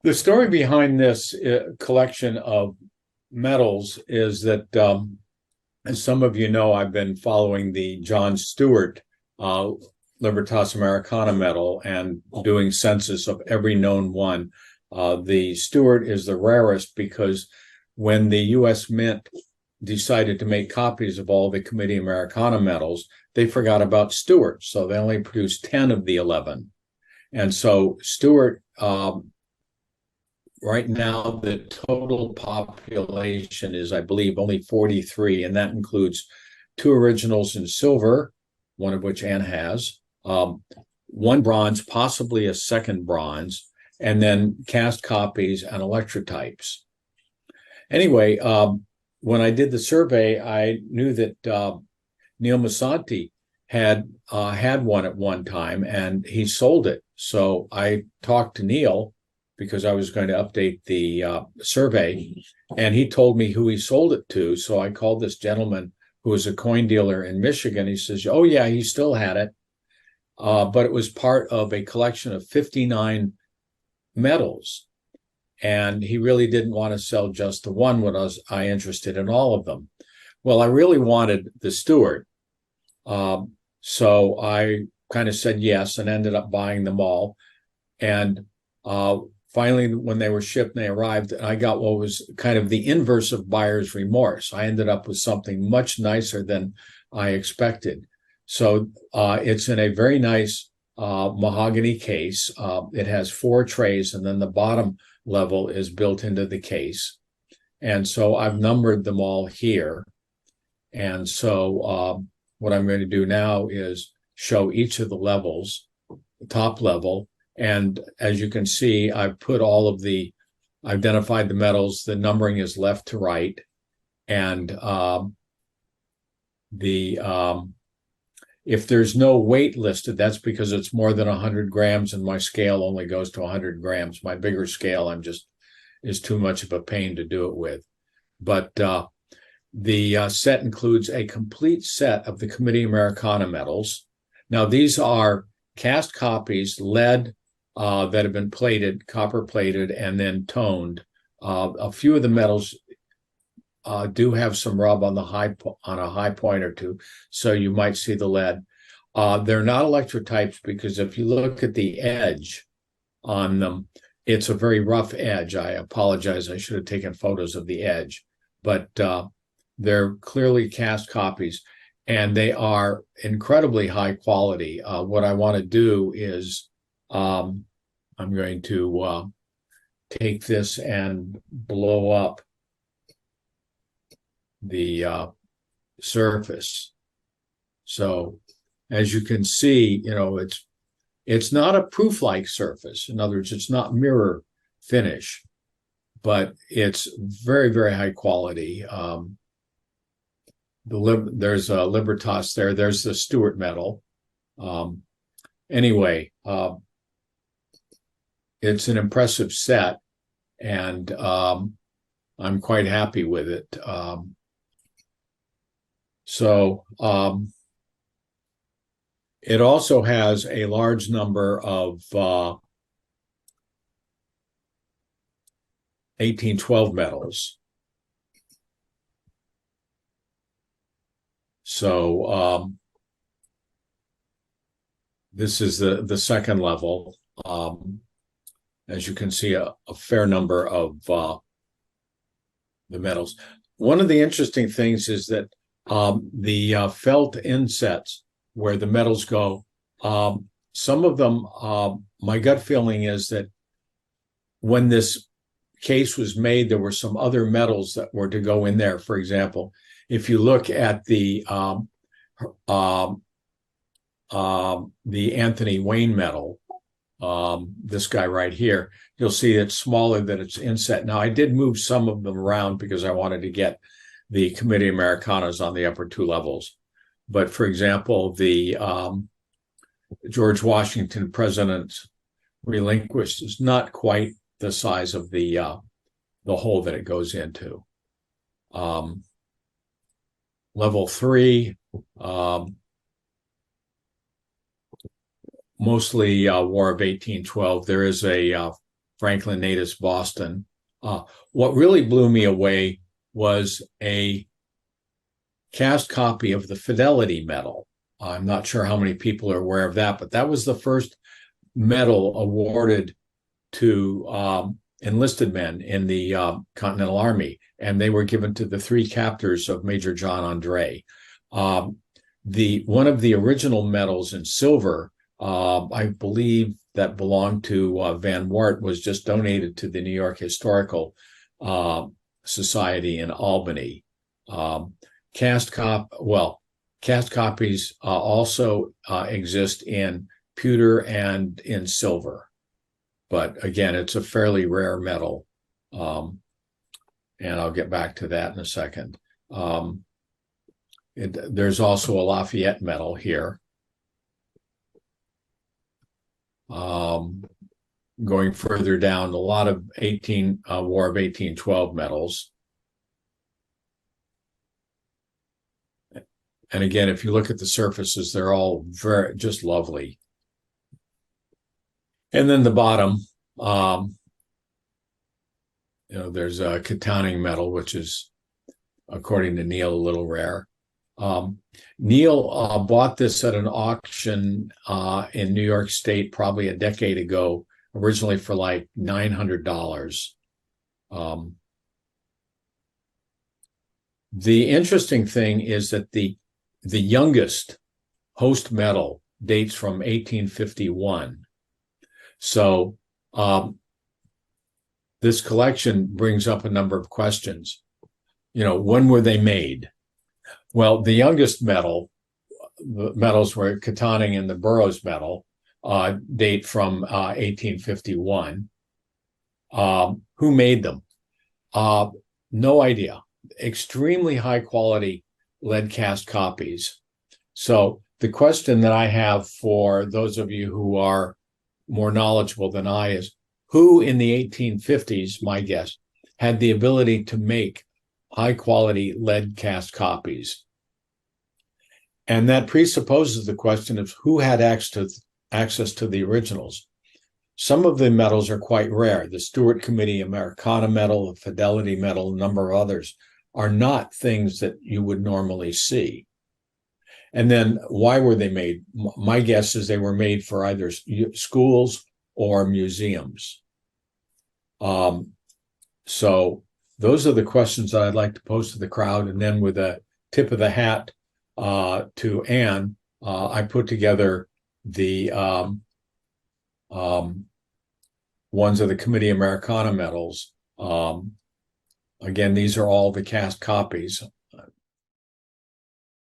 The story behind this collection of medals is that, as some of you know, I've been following the John Stewart uh, Libertas Americana medal and doing census of every known one. The Stewart is the rarest because when the U.S. Mint decided to make copies of all the Committee Americana medals, they forgot about Stewart, so they only produced 10 of the 11. And so Stewart, right now, the total population is, I believe, only 43, and that includes two originals in silver, one of which Anne has, one bronze, possibly a second bronze, and then cast copies and electrotypes. Anyway, when I did the survey, I knew that Neil Masanti had one at one time, and he sold it. So I talked to Neil because I was going to update the survey, and he told me who he sold it to. So I called this gentleman who was a coin dealer in Michigan. He says, "Oh yeah, he still had it, but it was part of a collection of 59 medals, and he really didn't want to sell just the one. Was I interested in all of them? Well, I really wanted the Stewart, so I kind of said yes and ended up buying them all. And finally, when they were shipped and they arrived, I got what was kind of the inverse of buyer's remorse. I ended up with something much nicer than I expected. So it's in a very nice mahogany case. It has 4 trays, and then the bottom level is built into the case. And so I've numbered them all here. And so what I'm going to do now is show each of the levels, the top level. And as you can see, I've put all of identified the medals. The numbering is left to right. And if there's no weight listed, that's because it's more than 100 grams and my scale only goes to 100 grams. My bigger scale, is too much of a pain to do it with. But the set includes a complete set of the Committee Americana medals. Now, these are cast copies, lead, that have been plated, copper plated, and then toned. A few of the medals do have some rub on a high point or two, so you might see the lead. They're not electrotypes because if you look at the edge on them, it's a very rough edge. I apologize. I should have taken photos of the edge, but they're clearly cast copies, and they are incredibly high quality. What I want to do is I'm going to take this and blow up the surface. So as you can see, it's not a proof-like surface. In other words, it's not mirror finish, but it's very, very high quality. There's a Libertas there. There's the Stewart medal. Anyway, it's an impressive set, and I'm quite happy with it. It also has a large number of 1812 medals. So this is the second level. As you can see, a fair number of the medals. One of the interesting things is that the felt insets where the medals go, some of them, my gut feeling is that when this case was made, there were some other medals that were to go in there. For example, if you look at the Anthony Wayne medal, this guy right here, you'll see it's smaller than its inset. Now, I did move some of them around because I wanted to get the Committee Americanas on the upper 2 levels. But for example, the George Washington President's Relinquished is not quite the size of the hole that it goes into. Level 3, mostly War of 1812. There is a Franklin Natus, Boston. What really blew me away was a cast copy of the Fidelity Medal. I'm not sure how many people are aware of that, but that was the first medal awarded to enlisted men in the Continental Army, and they were given to the three captors of Major John Andre. One of the original medals in silver, I believe that belonged to Van Wart, was just donated to the New York Historical Society in Albany. Cast copies also exist in pewter and in silver. But again, it's a fairly rare medal. And I'll get back to that in a second. There's also a Lafayette medal here. Going further down, a lot of War of 1812 medals. And again, if you look at the surfaces, they're all just lovely. And then the bottom, there's a Katanning medal, which is, according to Neil, a little rare. Neil bought this at an auction in New York State probably a decade ago, originally for like $900. The interesting thing is that the youngest host medal dates from 1851. So this collection brings up a number of questions. When were they made? Well, the youngest medal, the medals were Katanning and the Burroughs medal, date from 1851. Who made them? No idea. Extremely high quality lead cast copies. So the question that I have for those of you who are more knowledgeable than I is, who in the 1850s, my guess, had the ability to make high quality lead cast copies? And that presupposes the question of who had access to the originals. Some of the medals are quite rare. The Stewart Committee Americana medal, the Fidelity medal, a number of others are not things that you would normally see. And then why were they made? My guess is they were made for either schools or museums. So those are the questions that I'd like to pose to the crowd. And then with a tip of the hat to Anne, I put together the ones of the Committee Americana medals. Again, these are all the cast copies.